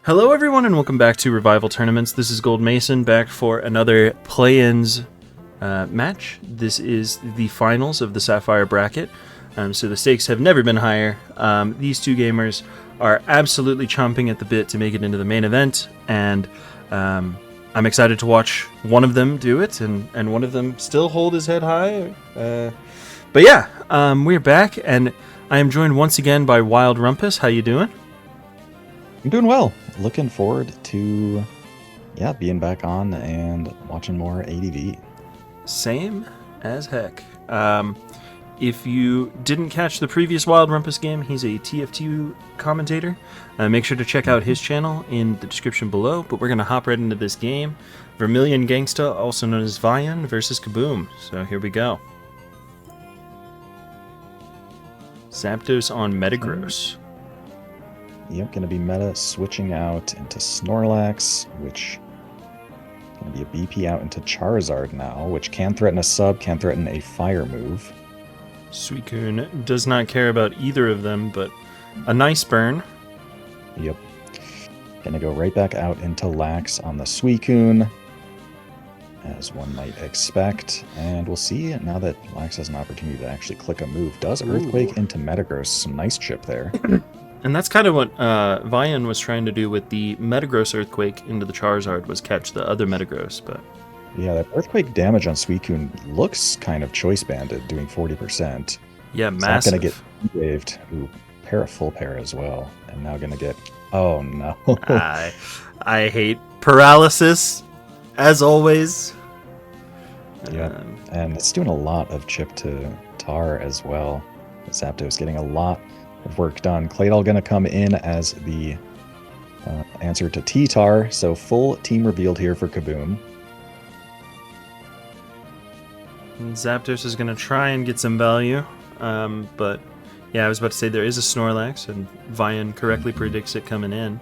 Hello everyone and welcome back to Revival Tournaments. This is Gold Mason back for another play-ins match. This is the finals of the Sapphire bracket, so the stakes have never been higher. These two gamers are absolutely chomping at the bit to make it into the main event, and I'm excited to watch one of them do it and one of them still hold his head high. But yeah, we're back, and I am joined once again by Wild Rumpus. How you doing? I'm doing well. Looking forward to, being back on and watching more ADV. Same as heck. If you didn't catch the previous Wild Rumpus game, he's a TF2 commentator. Make sure to check out his channel in the description below, but we're going to hop right into this game. Vermilion Gangsta, also known as Vian, versus Kaboom. So here we go. Zapdos on Metagross. Yep, going to be meta switching out into Snorlax, which going to be a BP out into Charizard now, which can threaten a sub, can threaten a fire move. Suicune does not care about either of them, but a nice burn. Yep. Going to go right back out into Lax on the Suicune, as one might expect. And we'll see now that Lax has an opportunity to actually click a move. Does Earthquake into Metagross. Some nice chip there. And that's kind of what Vian was trying to do with the Metagross Earthquake into the Charizard, was catch the other Metagross, but... Yeah, that Earthquake damage on Suicune looks kind of choice banded, doing 40%. Yeah, It's massive. not going to get waved. Ooh, full pair as well. And now going to get... Oh, no. I hate paralysis, as always. Yeah, and it's doing a lot of chip to Tar as well. Zapdos getting a lot of work done. Claydol going to come in as the answer to T-Tar, so full team revealed here for Kaboom. And Zapdos is going to try and get some value, but yeah, I was about to say there is a Snorlax, and Vian correctly predicts it coming in.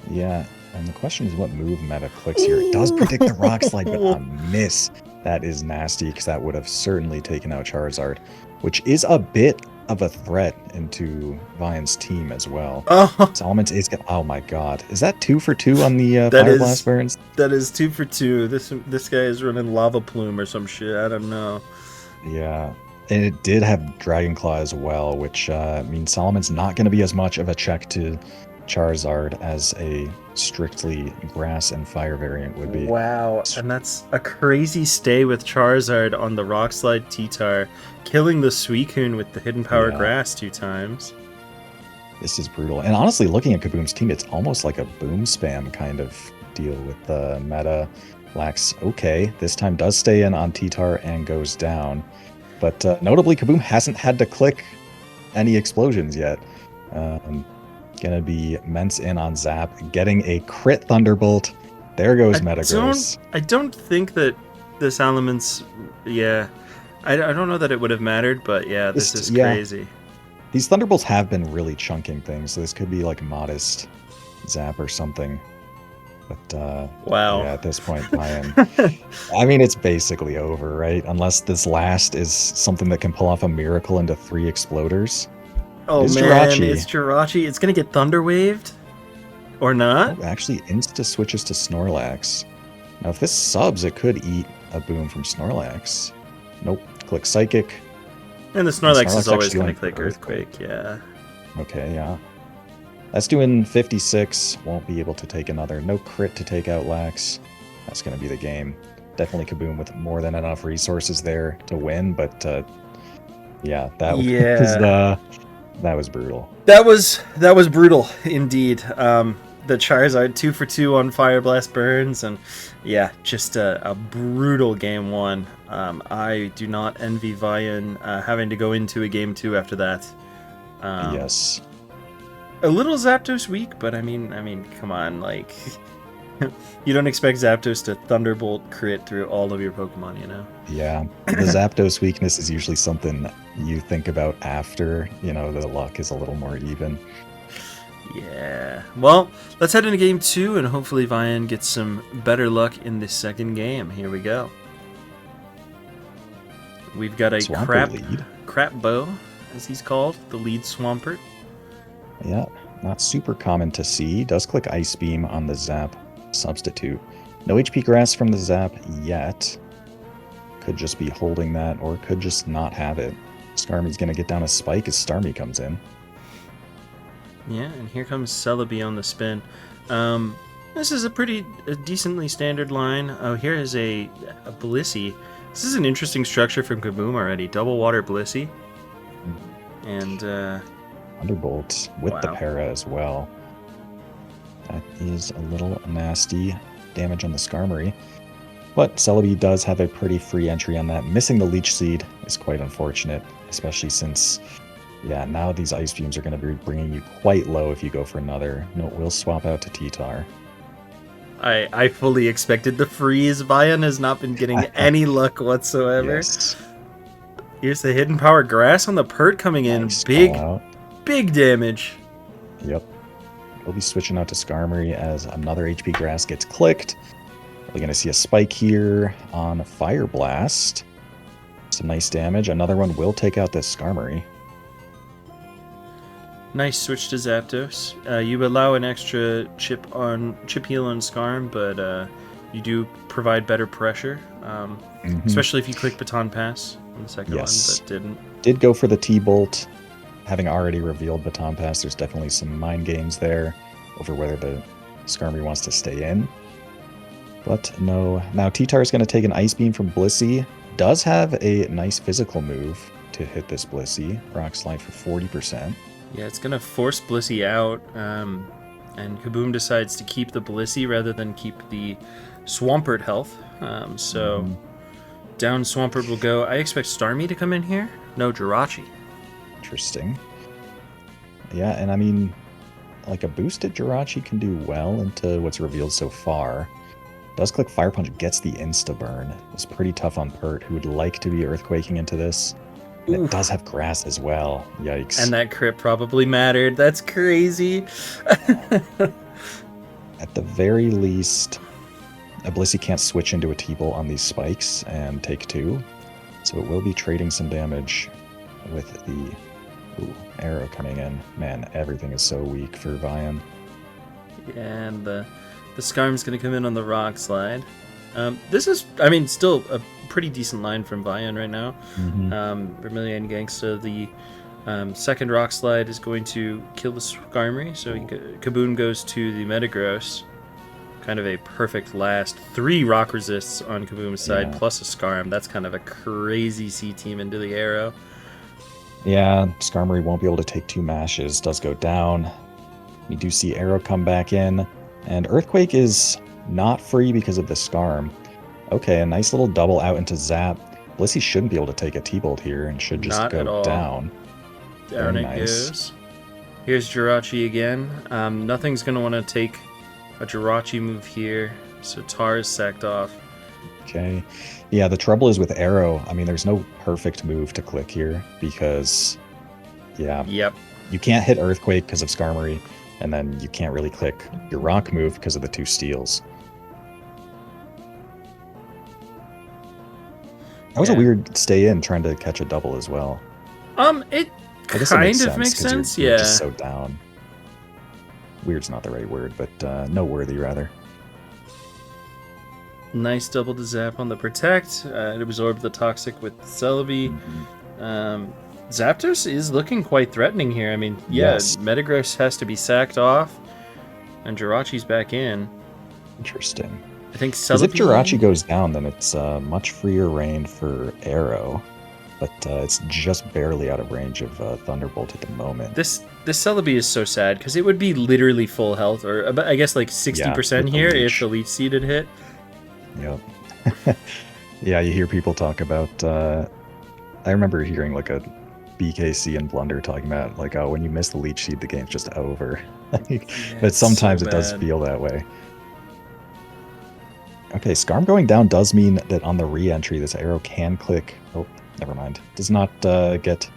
Yeah, and the question is what move meta clicks here. It does predict the Rock Slide, but a miss. That is nasty, because that would have certainly taken out Charizard, which is a bit of a threat into Vian's team as well. Oh, Solomons is gonna... Oh my god. Is that 2 for 2 on the Fire Blast burns? That is 2 for 2. This guy is running Lava Plume or some shit. I don't know. Yeah. And it did have Dragon Claw as well, which means Solomon's not going to be as much of a check to Charizard as a strictly grass and fire variant would be. Wow, and that's a crazy stay with Charizard on the Rock Slide T-Tar, killing the Suicune with the Hidden Power Grass 2 times. This is brutal. And honestly, looking at Kaboom's team, it's almost like a boom spam kind of deal with the meta. Lax, okay, this time does stay in on T-Tar and goes down. But notably, Kaboom hasn't had to click any explosions yet. Gonna be Mence in on Zap, getting a crit Thunderbolt. There goes Metagross. I don't think that this Elements, I don't know that it would have mattered, but yeah, this is crazy. These Thunderbolts have been really chunking things, so this could be like modest Zap or something. But wow. Yeah, at this point, I mean, it's basically over, right? Unless this last is something that can pull off a miracle into 3 Exploders. Oh man, Jirachi. it's Jirachi. It's gonna get Thunder Waved, or not? Oh, actually, insta switches to Snorlax. Now, if this subs, it could eat a boom from Snorlax. Nope. Click Psychic. And the Snorlax is always actually gonna click Earthquake. Yeah. Okay, yeah. That's doing 56. Won't be able to take another. No crit to take out Lax. That's gonna be the game. Definitely Kaboom with more than enough resources there to win, but yeah, that was brutal. That was brutal indeed. The Charizard 2 for 2 on Fire Blast burns, and yeah, just a brutal game 1. I do not envy Vian having to go into a game 2 after that. Yes. A little Zapdos weak, but I mean, come on, like you don't expect Zapdos to Thunderbolt crit through all of your Pokemon, you know? Yeah, the Zapdos weakness is usually something you think about after, the luck is a little more even. Yeah. Well, let's head into game 2, and hopefully Vian gets some better luck in this second game. Here we go. We've got a crap bow, as he's called, the lead Swampert. Yeah, Not super common to see. Does click Ice Beam on the Zap substitute. No HP Grass from the Zap yet. Could just be holding that, or could just not have it. Skarmory's going to get down a spike as Starmie comes in. Yeah, and here comes Celebi on the spin. This is a decently standard line. Oh, here is a Blissey. This is an interesting structure from Kaboom already. Double Water Blissey. And, Thunderbolt with the para as well. That is a little nasty damage on the Skarmory. But Celebi does have a pretty free entry on that. Missing the Leech Seed is quite unfortunate, especially since, yeah, now these Ice Beams are going to be bringing you quite low if you go for another. No, we'll swap out to T-Tar. I fully expected the freeze. Vian has not been getting any luck whatsoever. Yes. Here's the Hidden Power Grass on the Pert coming in. Nice Big damage. Yep. We'll be switching out to Skarmory as another HP Grass gets clicked. We're going to see a spike here on Fire Blast. Some nice damage. Another one will take out this Skarmory. Nice switch to Zapdos. You allow an extra chip heal on Skarm, but you do provide better pressure, especially if you click Baton Pass on the second one, but didn't. Did go for the T-Bolt. Having already revealed Baton Pass, there's definitely some mind games there over whether the Skarmory wants to stay in. But no. Now T-Tar is going to take an Ice Beam from Blissey. Does have a nice physical move to hit this Blissey. Rock Slide for 40%. Yeah, it's going to force Blissey out, and Kaboom decides to keep the Blissey rather than keep the Swampert health. Down Swampert will go. I expect Starmie to come in here. No, Jirachi. Interesting. Yeah, and I mean, like a boosted Jirachi can do well into what's revealed so far. Does click Fire Punch, gets the insta-burn. It's pretty tough on Pert, who would like to be Earthquaking into this. And it does have Grass as well. Yikes. And that crit probably mattered. That's crazy. At the very least, a Blissey can't switch into a T-Bolt on these spikes and take 2. So it will be trading some damage with the arrow coming in. Man, everything is so weak for Vian. Yeah, and the Skarm's going to come in on the Rock Slide. This is, I mean, still a pretty decent line from Vian right now. Vermilion Gangsta, the second Rock Slide is going to kill the Skarmory, so Kaboom goes to the Metagross. Kind of a perfect last 3 Rock Resists on Kaboom's side, plus a Skarm. That's kind of a crazy C-team into the arrow. Yeah, Skarmory won't be able to take 2 mashes. Does go down. We do see Arrow come back in. And Earthquake is not free because of the Skarm. Okay, a nice little double out into Zap. Blissey shouldn't be able to take a T-Bolt here and should just go down. Down it goes. Here's Jirachi again. Nothing's going to want to take a Jirachi move here, so Tar is sacked off. Okay. Yeah, the trouble is with Arrow, I mean, there's no perfect move to click here because, you can't hit Earthquake because of Skarmory, and then you can't really click your Rock move because of the 2 steals. That was a weird stay in trying to catch a double as well. It kind of makes sense, you're just so down. Weird's not the right word, but noteworthy rather. Nice double to Zap on the Protect. It absorbed the Toxic with Celebi. Zapdos is looking quite threatening here. I mean, Metagross has to be sacked off, and Jirachi's back in. Interesting. I think Celebi... if Jirachi goes down, then it's much freer reign for Arrow, but it's just barely out of range of Thunderbolt at the moment. This Celebi is so sad, because it would be literally full health, or I guess like 60% here if the Leech Seed had hit. Yep. Yeah, you hear people talk about... I remember hearing like a BKC and Blunder talking about like, oh, when you miss the Leech Seed, the game's just over. But sometimes it does feel that way. Okay, Skarm going down does mean that on the re-entry, this arrow can click... Oh, never mind. Does not get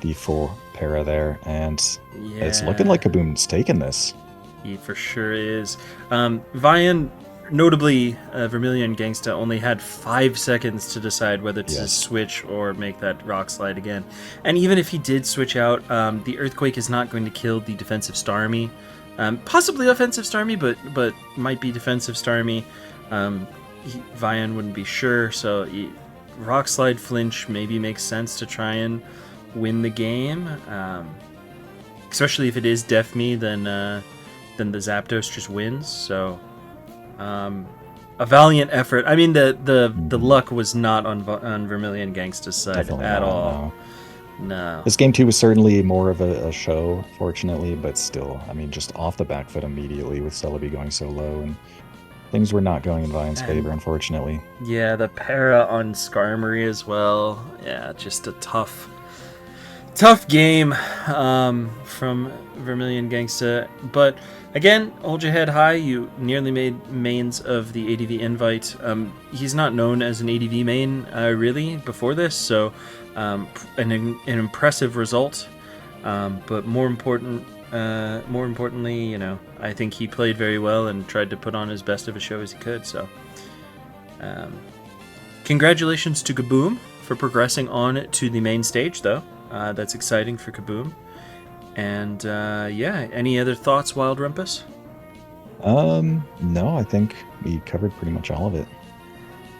the full para there, and it's looking like Kaboom's taking this. He for sure is. Vian Notably, Vermilion Gangsta only had 5 seconds to decide whether to Yes. switch or make that Rock Slide again. And even if he did switch out, the Earthquake is not going to kill the defensive Starmie. Possibly offensive Starmie, but might be defensive Starmie. Vian wouldn't be sure, so Rock Slide Flinch maybe makes sense to try and win the game. Especially if it is Def Me, then the Zapdos just wins. So a valiant effort. I mean, the luck was not on Vermilion Gangsta's side Definitely at not, all. No. This game 2 was certainly more of a show, fortunately, but still, I mean, just off the back foot immediately with Celebi going so low, and things were not going in Vian's favor, unfortunately. Yeah, the para on Skarmory as well. Yeah, just a tough game from Vermilion Gangsta. But again, hold your head high. You nearly made mains of the ADV invite. He's not known as an ADV main really before this, so an impressive result. But more importantly, you know, I think he played very well and tried to put on as best of a show as he could. So, congratulations to Kaboom for progressing on to the main stage, though. That's exciting for Kaboom. And yeah, any other thoughts, Wild Rumpus? No, I think we covered pretty much all of it.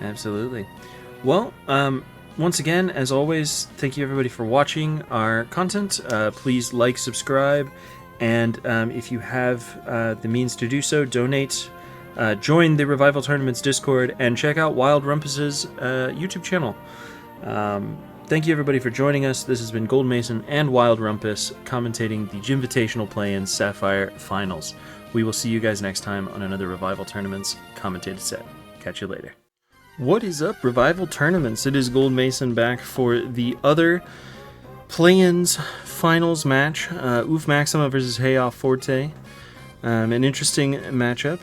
Absolutely. Well, once again, as always, thank you everybody for watching our content. Please like, subscribe, and if you have the means to do so, donate. Join the Revival Tournaments Discord and check out Wild Rumpus's YouTube channel. Thank you everybody for joining us. This has been Gold Mason and Wild Rumpus commentating the Jimvitational Play-in Sapphire Finals. We will see you guys next time on another Revival Tournaments commentated set. Catch you later. What is up, Revival Tournaments? It is Gold Mason back for the other Play-ins Finals match. Oof Maxima versus Heya Forte. An interesting matchup.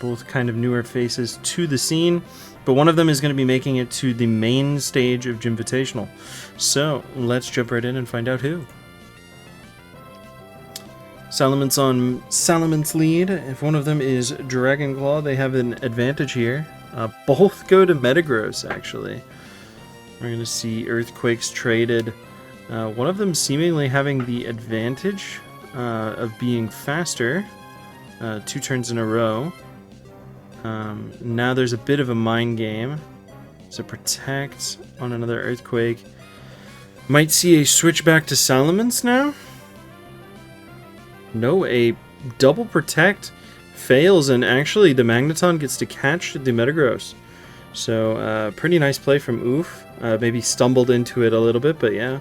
Both kind of newer faces to the scene. But one of them is going to be making it to the main stage of Jimvitational. So, let's jump right in and find out who. Salamence on Salamance's lead. If one of them is Dragon Claw, they have an advantage here. Both go to Metagross, actually. We're going to see Earthquakes traded. One of them seemingly having the advantage of being faster. 2 turns in a row. Now there's a bit of a mind game. So Protect on another Earthquake. Might see a switch back to Salamence now? No, a double Protect fails, and actually the Magneton gets to catch the Metagross. So, pretty nice play from Oof. Maybe stumbled into it a little bit, but yeah.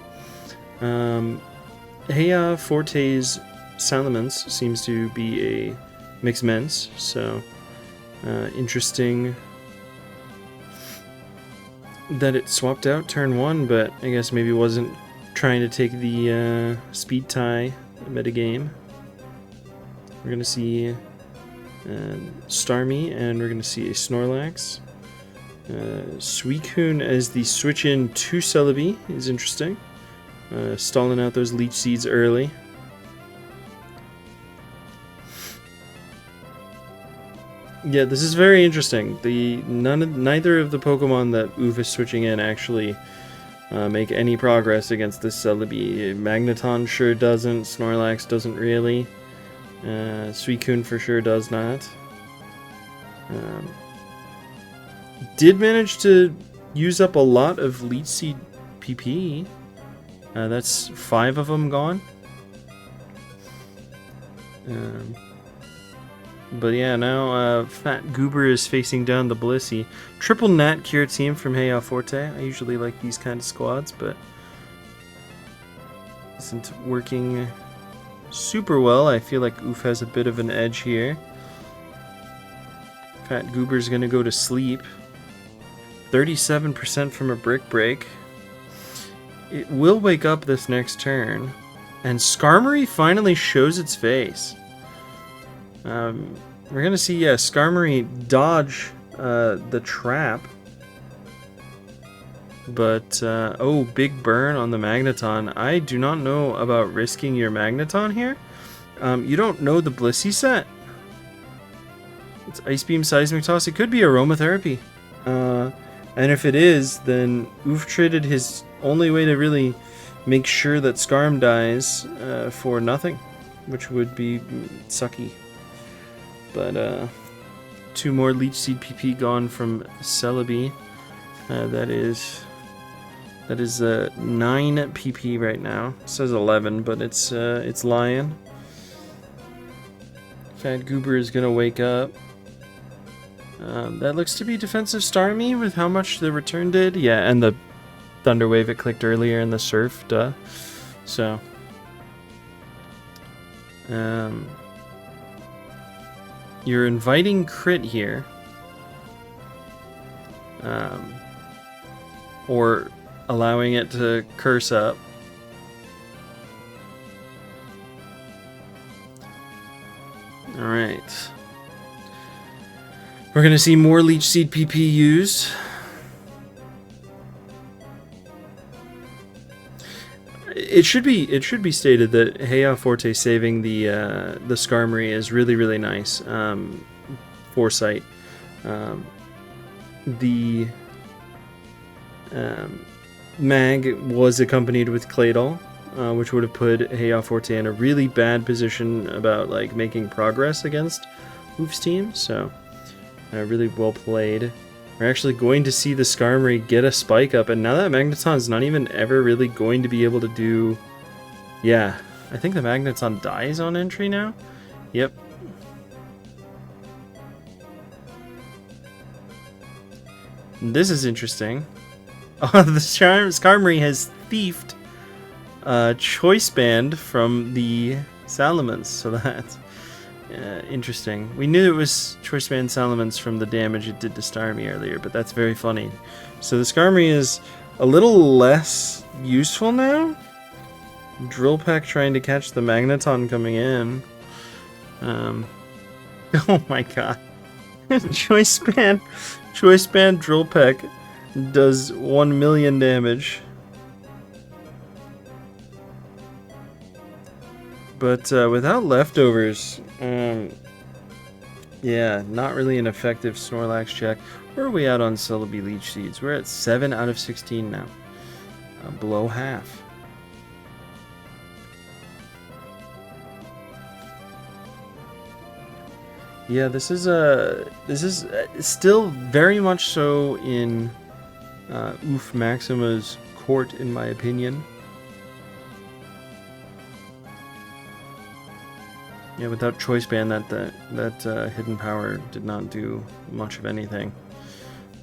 Heya Forte's Salamence seems to be a mixed men's, so interesting that it swapped out turn 1, but I guess maybe wasn't trying to take the speed tie metagame. We're going to see Starmie, and we're going to see a Snorlax. Suicune as the switch in to Celebi is interesting. Stalling out those Leech Seeds early. Yeah, this is very interesting. Neither of the Pokemon that Oof is switching in actually make any progress against this Celebi. Magneton sure doesn't. Snorlax doesn't really. Suicune for sure does not. Did manage to use up a lot of Leech Seed PP. That's 5 of them gone. But yeah, now Fat Goober is facing down the Blissey. Triple Nat Cure team from Heya Forte. I usually like these kind of squads, but isn't working super well. I feel like Oof has a bit of an edge here. Fat Goober's gonna go to sleep. 37% from a Brick Break. It will wake up this next turn. And Skarmory finally shows its face. We're gonna see, yeah, Skarmory dodge the trap. But, oh, big burn on the Magneton. I do not know about risking your Magneton here. You don't know the Blissey set? It's Ice Beam, Seismic Toss. It could be Aromatherapy. And if it is, then Oof traded his only way to really make sure that Skarm dies for nothing, which would be sucky. But 2 more Leech Seed PP gone from Celebi. That is 9 PP right now. It says 11, but it's lying. Fat Goober is gonna wake up. That looks to be defensive Starmie with how much the return did. Yeah, and the Thunder Wave it clicked earlier in the Surf, duh. So, you're inviting crit here. Or allowing it to curse up. Alright. We're going to see more Leech Seed PP used. It should be stated that Heya Forte saving the Skarmory is really, really nice. Foresight. The Mag was accompanied with Claydol, which would have put Heya Forte in a really bad position about like making progress against Oof's team. So really well played. We're actually going to see the Skarmory get a spike up, and now that Magneton's not even ever really going to be able to do... Yeah, I think the Magneton dies on entry now. Yep. This is interesting. Oh, the Skarmory has thiefed Choice Band from the Salamence, so that's interesting. We knew it was Choice Band Salamence from the damage it did to Starmie earlier, but that's very funny. So the Skarmory is a little less useful now. Drill Peck trying to catch the Magneton coming in. Oh my god. Choice Band Drill Peck does 1 million damage. But without leftovers, yeah, not really an effective Snorlax check. Where are we at on Celebi Leech Seeds? We're at 7 out of 16 now. Below half. Yeah, this is still very much so in Oof Maxima's court, in my opinion. Yeah, without Choice Band, that hidden power did not do much of anything.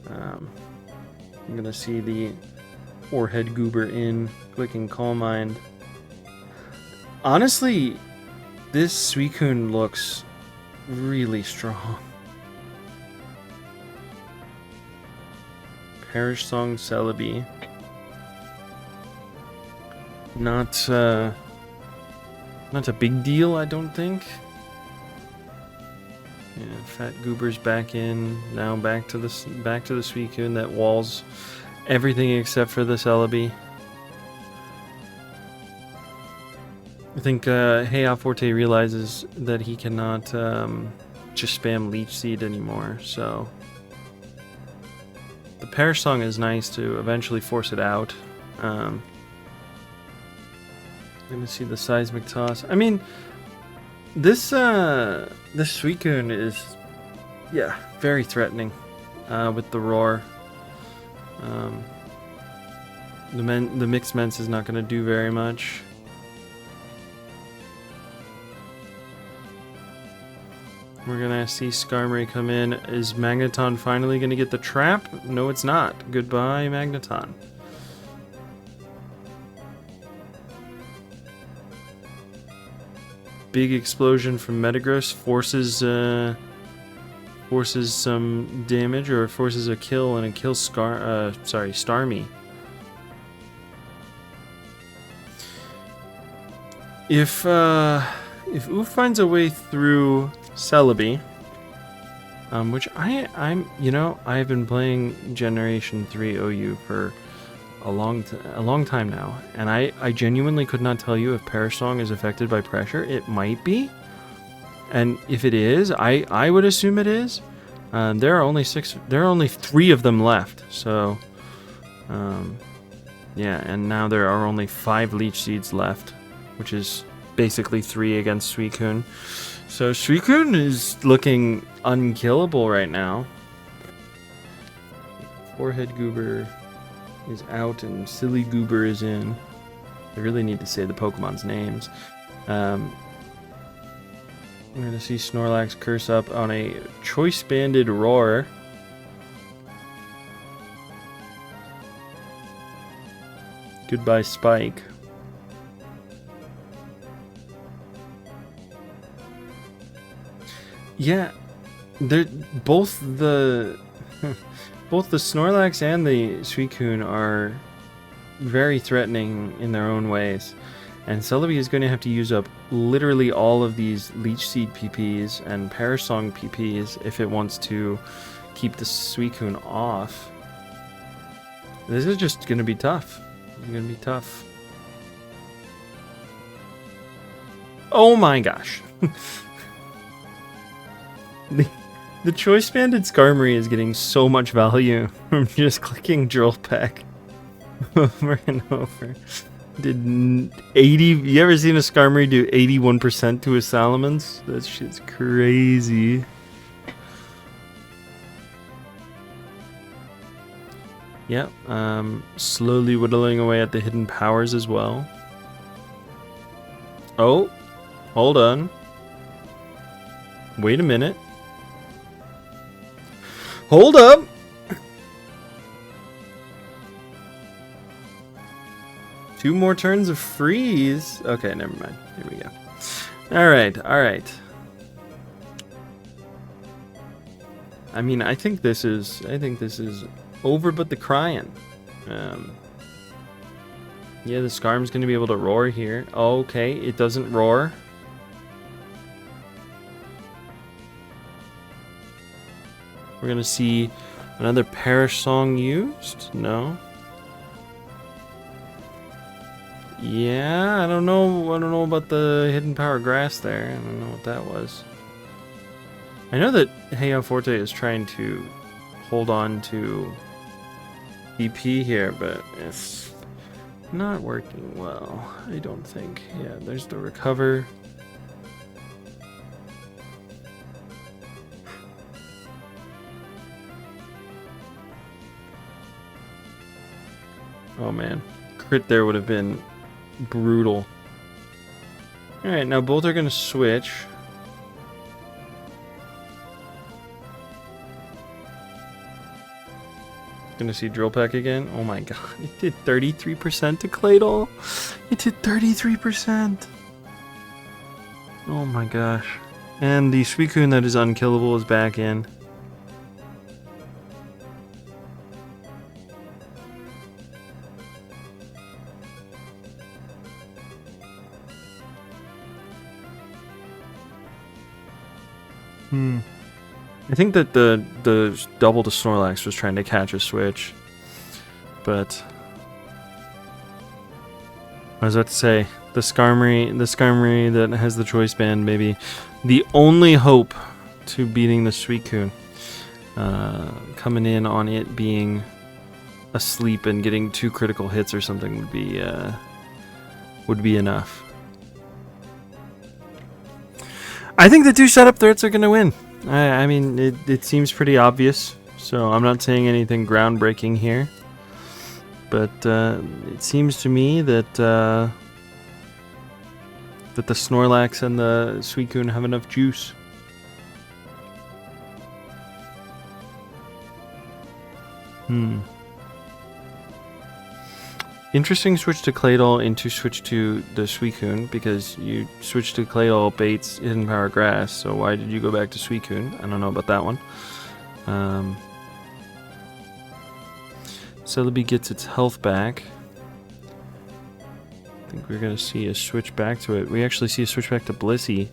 I'm gonna see the Orehead Goober in, clicking Calm Mind. Honestly, this Suicune looks really strong. Perish Song Celebi. Not a big deal, I don't think. Yeah, Fat Goober's back in. Now back to the Suicune that walls everything except for the Celebi. I think Heya Forte realizes that he cannot just spam Leech Seed anymore, so the Perish Song is nice to eventually force it out. I'm gonna see the Seismic Toss. I mean, this Suicune is, yeah, very threatening with the Roar. The Mixed Mence is not gonna do very much. We're gonna see Skarmory come in. Is Magneton finally gonna get the trap? No, it's not. Goodbye, Magneton. Big explosion from Metagross forces some damage, or forces a kill, and it kills Starmie. If Oof finds a way through Celebi, which I've been playing Generation 3 OU for a long time now, and I genuinely could not tell you if Perish Song is affected by pressure. It might be, And if it is, I would assume it is. There are only 3 of them left. So, yeah, and now there are only 5 Leech Seeds left, which is basically 3 against Suicune. So Suicune is looking unkillable right now. Forehead Goober is out and Silly Goober is in. I really need to say the Pokemon's names. We're going to see Snorlax curse up on a Choice Banded Roar. Goodbye, Spike. Yeah, they're both the Snorlax and the Suicune are very threatening in their own ways. And Celebi is going to have to use up literally all of these Leech Seed PPs and Perish Song PPs if it wants to keep the Suicune off. This is just going to be tough. It's going to be tough. Oh my gosh. The Choice Banded Skarmory is getting so much value from just clicking Drill Peck over and over. Did 80... You ever seen a Skarmory do 81% to his Salamence? That shit's crazy. Yep, slowly whittling away at the hidden powers as well. Oh, hold on. Wait a minute. Hold up! Two more turns of freeze. Okay, never mind. Here we go. Alright. I mean, I think this is over but the crying. Yeah, the Skarm's gonna be able to roar here. Okay, it doesn't roar. We're gonna see another Perish Song used? No. Yeah, I don't know about the hidden power grass there. I don't know what that was. I know that Heio Forte is trying to hold on to EP here, but it's not working well, I don't think. Yeah, there's the recover. Oh man, crit there would have been brutal. Alright, now both are going to switch. Gonna see Drill Peck again. Oh my god, it did 33% to Claydol. It did 33%. Oh my gosh. And the Suicune that is unkillable is back in. I think that the double to Snorlax was trying to catch a switch, but I was about to say the Skarmory that has the choice band, maybe the only hope to beating the Suicune, coming in on it being asleep and getting 2 critical hits or something would be enough. I think the 2 setup threats are going to win. I mean, it seems pretty obvious, so I'm not saying anything groundbreaking here. But it seems to me that the Snorlax and the Suicune have enough juice. Interesting switch to Claydol into switch to the Suicune, because you switched to Claydol, Bates, Hidden Power Grass, so why did you go back to Suicune? I don't know about that one. Celebi gets its health back. I think we're going to see a switch back to it. We actually see a switch back to Blissey.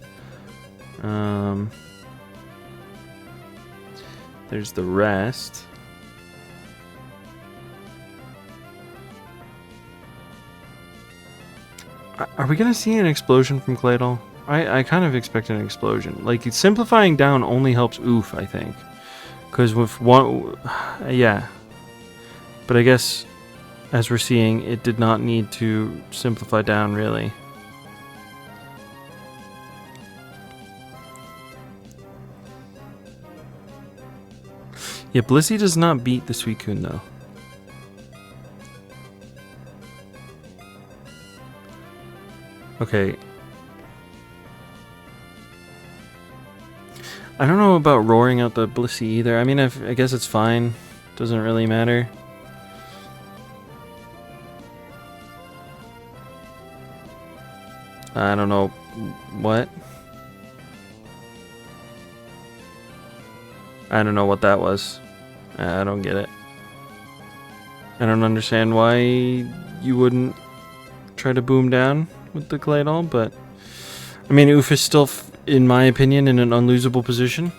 There's the rest. Are we going to see an explosion from Claydol? I kind of expect an explosion. Like, simplifying down only helps Oof, I think. Because with one... Yeah. But I guess, as we're seeing, it did not need to simplify down, really. Yeah, Blissey does not beat the Suicune, though. Okay. I don't know about roaring out the Blissey either. I mean, I guess it's fine. Doesn't really matter. I don't know. What? I don't know what that was. I don't get it. I don't understand why you wouldn't try to boom down with the Claydol, but... I mean, Oof is still, in my opinion, in an unlosable position.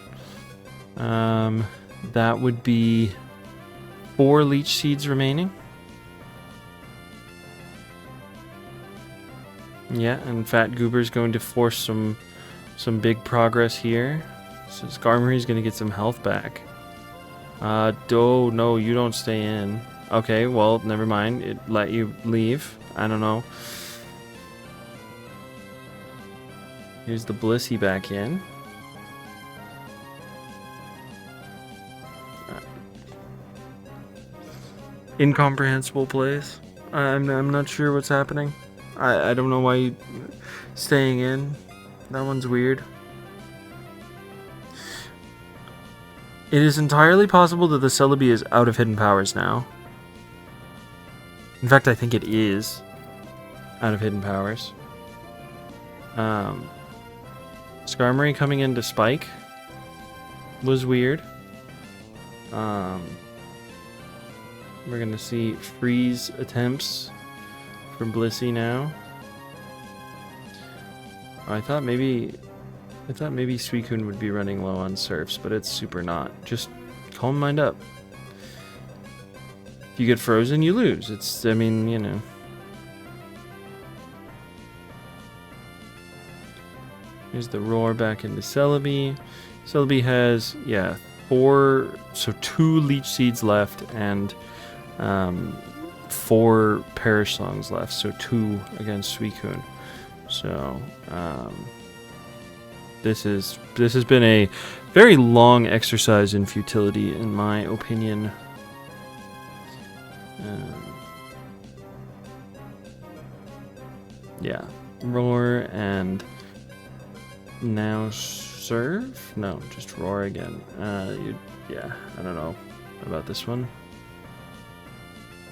That would be 4 Leech Seeds remaining. Yeah, and Fat Goober's going to force some big progress here. So Skarmory's going to get some health back. No, you don't stay in. Okay, well, never mind. It let you leave. I don't know. Here's the Blissey back in. Incomprehensible plays. I'm not sure what's happening. I don't know why you staying in. That one's weird. It is entirely possible that the Celebi is out of hidden powers now. In fact, I think it is out of hidden powers. Skarmory coming into Spike was weird. We're gonna see freeze attempts from Blissey now. I thought maybe Suicune would be running low on surfs, but it's super not. Just calm mind up. If you get frozen, you lose. It's, I mean, you know. Here's the roar back into Celebi. Celebi has, yeah, 2 Leech Seeds left and 4 Perish Songs left. So 2 against Suicune. So, this has been a very long exercise in futility, in my opinion. Yeah, roar and now serve? No, just roar again. Yeah, I don't know about this one.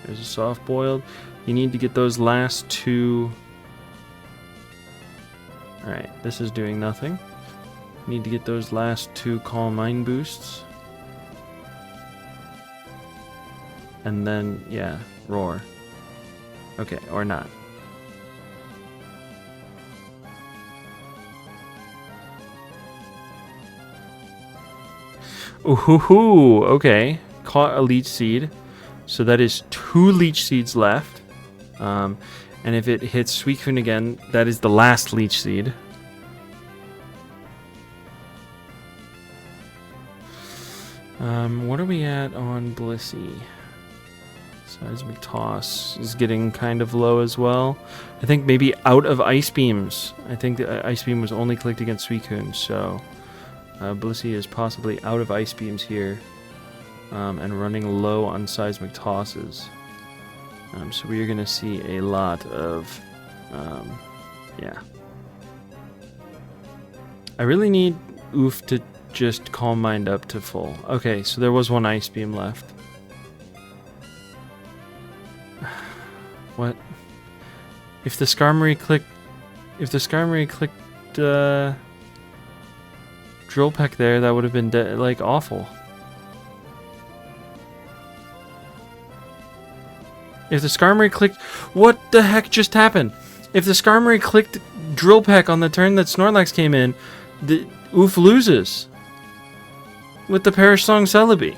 There's a soft boiled. You need to get those last 2. Alright, this is doing nothing. Need to get those last 2 Calm Mind boosts. And then, yeah, roar. Okay, or not. Ooh, okay. Caught a Leech Seed. So that is 2 Leech Seeds left. And if it hits Suicune again, that is the last Leech Seed. What are we at on Blissey? Seismic Toss is getting kind of low as well. I think maybe out of Ice Beams. I think the Ice Beam was only clicked against Suicune, so Blissey is possibly out of Ice Beams here and running low on Seismic Tosses. So we are going to see a lot of, yeah. I really need Oof to just Calm Mind up to full. Okay, so there was 1 Ice Beam left. What? If the Skarmory clicked Drill Peck there, that would have been like awful. If the Skarmory clicked... What the heck just happened? If the Skarmory clicked Drill Peck on the turn that Snorlax came in, the Oof loses. With the Perish Song Celebi.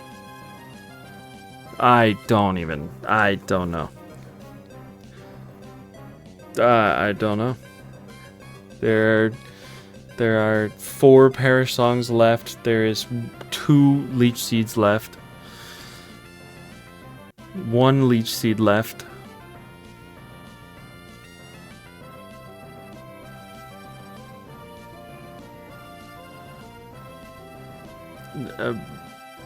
I don't know. I don't know. There are 4 Perish Songs left. There is 2 Leech Seeds left. 1 Leech Seed left.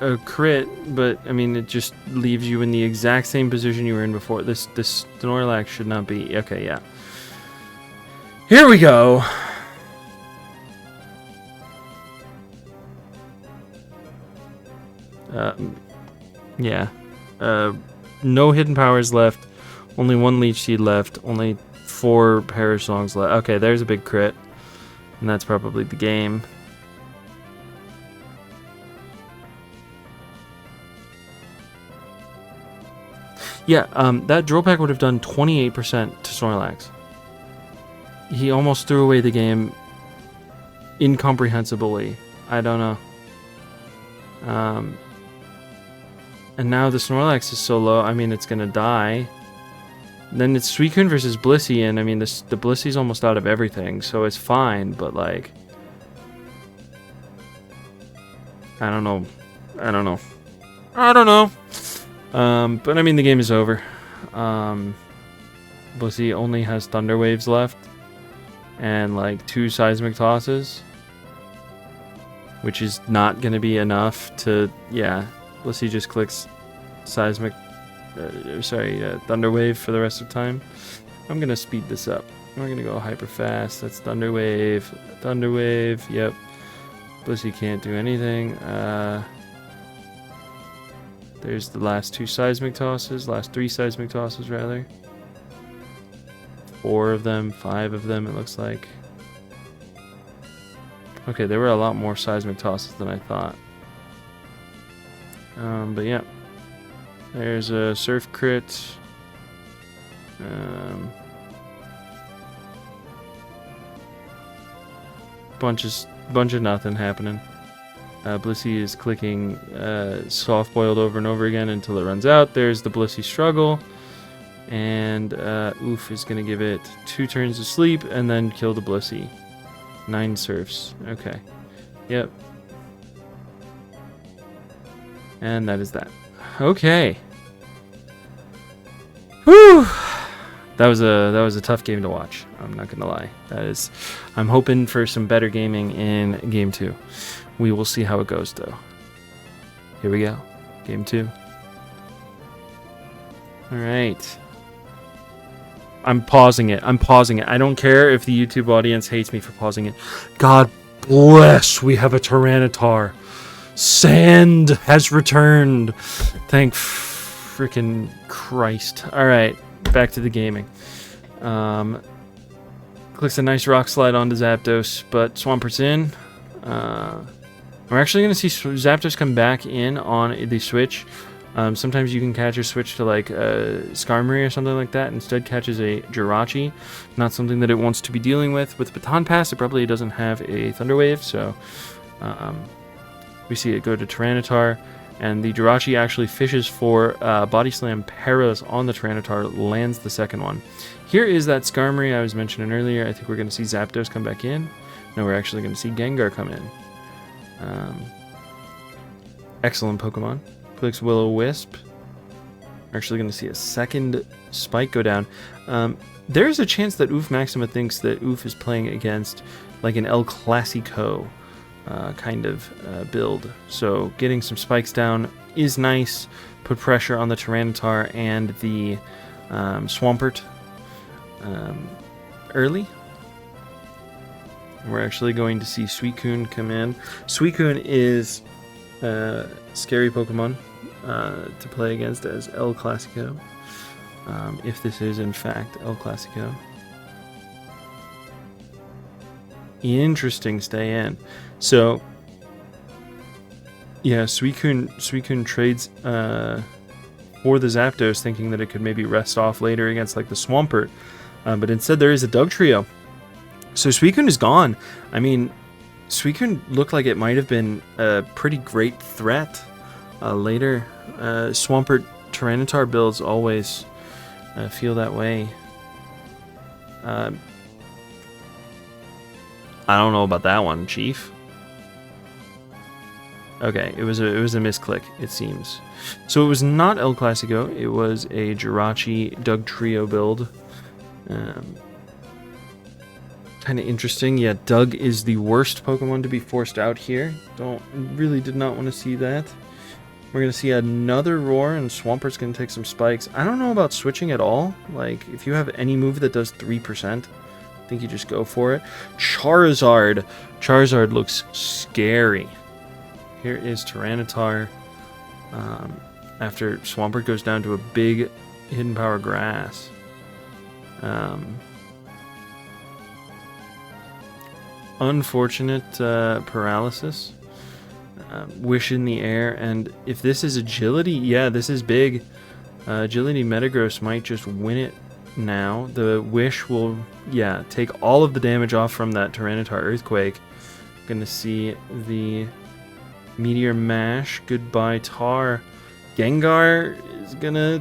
A crit, but I mean it just leaves you in the exact same position you were in before. This Snorlax should not be. Okay, yeah. Here we go. Yeah. No hidden powers left. Only 1 Leech Seed left. Only 4 Perish Songs left. Okay, there's a big crit, and that's probably the game. Yeah, that drill pack would have done 28% to Snorlax. He almost threw away the game incomprehensibly. I don't know. And now the Snorlax is so low, I mean, it's gonna die. Then it's Suicune versus Blissey, and I mean, the Blissey's almost out of everything, so it's fine, but like... I don't know. But I mean, the game is over. Blissey only has Thunder Waves left. And like 2 Seismic Tosses. Which is not going to be enough to... Yeah, Blissey just clicks Seismic... Thunder Wave for the rest of the time. I'm going to speed this up. We're going to go hyper fast. That's Thunder Wave. Thunder Wave, yep. Blissey can't do anything. There's the last 2 Seismic Tosses. Last 3 Seismic Tosses, rather. 4 of them. 5 of them, it looks like. Okay, there were a lot more Seismic Tosses than I thought. But yeah. There's a Surf Crit. Bunch of nothing happening. Blissey is clicking Soft Boiled over and over again until it runs out. There's the Blissey Struggle. And Oof is going to give it 2 turns of sleep and then kill the Blissey. 9 surfs. Okay. Yep. And that is that. Okay. Whew! That was a tough game to watch. I'm not gonna lie. I'm hoping for some better gaming in Game 2. We will see how it goes, though. Here we go. Game 2. Alright. I'm pausing it. I don't care if the YouTube audience hates me for pausing it. God bless, we have a Tyranitar. Sand has returned. Thank freaking Christ. Alright, back to the gaming. Clicks a nice Rock Slide onto Zapdos, but Swampert's in. We're actually going to see Zapdos come back in on the Switch. Sometimes you can catch a switch to like Skarmory or something like that. Instead catches a Jirachi. Not something that it wants to be dealing with. With Baton Pass, it probably doesn't have a Thunder Wave, so we see it go to Tyranitar. And the Jirachi actually fishes for Body Slam Paras on the Tyranitar, lands the second one. Here is that Skarmory I was mentioning earlier. I think we're going to see Zapdos come back in. No, we're actually going to see Gengar come in. Excellent Pokemon. Clicks Will-O-Wisp. We're actually going to see a second Spike go down. There's a chance that Oof Maxima thinks that Oof is playing against like an El Clasico kind of build. So getting some spikes down is nice. Put pressure on the Tyranitar and the Swampert early. We're actually going to see Suicune come in. Suicune is a scary Pokemon to play against as El Clasico. If this is in fact El Clasico. Interesting stay in. So, yeah, Suicune trades for the Zapdos, thinking that it could maybe rest off later against like the Swampert. But instead there is a Dugtrio. So Suicune is gone. I mean, Suicune looked like it might have been a pretty great threat later. Swampert Tyranitar builds always feel that way. I don't know about that one, Chief. Okay, it was a misclick, it seems. So it was not El Clasico, it was a Jirachi Doug Trio build. Kind of interesting. Yeah, Doug is the worst Pokemon to be forced out here. Really did not want to see that. We're going to see another Roar, and Swampert's going to take some spikes. I don't know about switching at all. Like, if you have any move that does 3%, I think you just go for it. Charizard. Charizard looks scary. Here is Tyranitar. After Swampert goes down to a big Hidden Power Grass. Unfortunate paralysis. Wish in the air, and if this is agility, yeah, this is big. Agility Metagross might just win it now. The wish will, yeah, take all of the damage off from that Tyranitar Earthquake. Gonna see the Meteor Mash. Goodbye, Tar. Gengar is gonna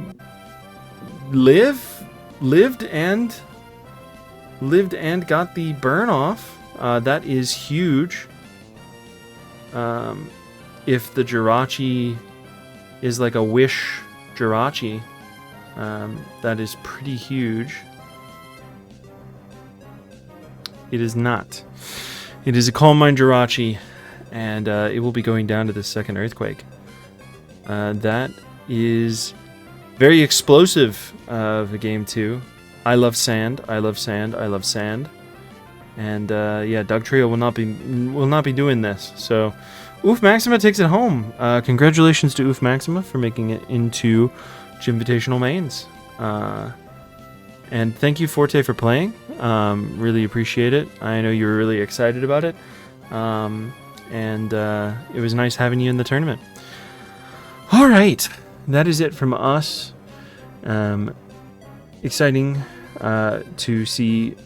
lived and got the burn off. That is huge. If the Jirachi is like a Wish Jirachi, that is pretty huge. It is not. It is a Calm Mind Jirachi, and it will be going down to the second Earthquake. That is very explosive of game 2. I love sand. I love sand. I love sand. And yeah, Doug Trio will not be doing this. So, Oof Maxima takes it home. Congratulations to Oof Maxima for making it into Jimvitational mains. And thank you, Forte, for playing. Really appreciate it. I know you were really excited about it. And it was nice having you in the tournament. All right, that is it from us. Exciting to see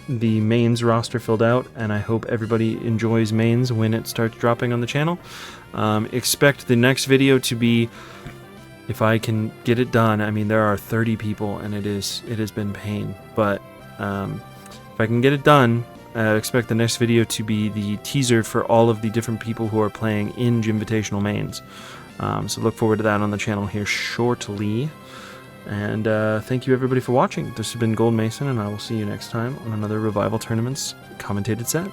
the mains roster filled out, and I hope everybody enjoys mains when it starts dropping on the channel. Expect the next video to be, if I can get it done. I mean, there are 30 people, and it has been pain, but if I can get it done, expect the next video to be the teaser for all of the different people who are playing in Jimvitational mains. So look forward to that on the channel here shortly. And thank you everybody for watching. This has been Gold Mason, and I will see you next time on another Revival Tournaments commentated set.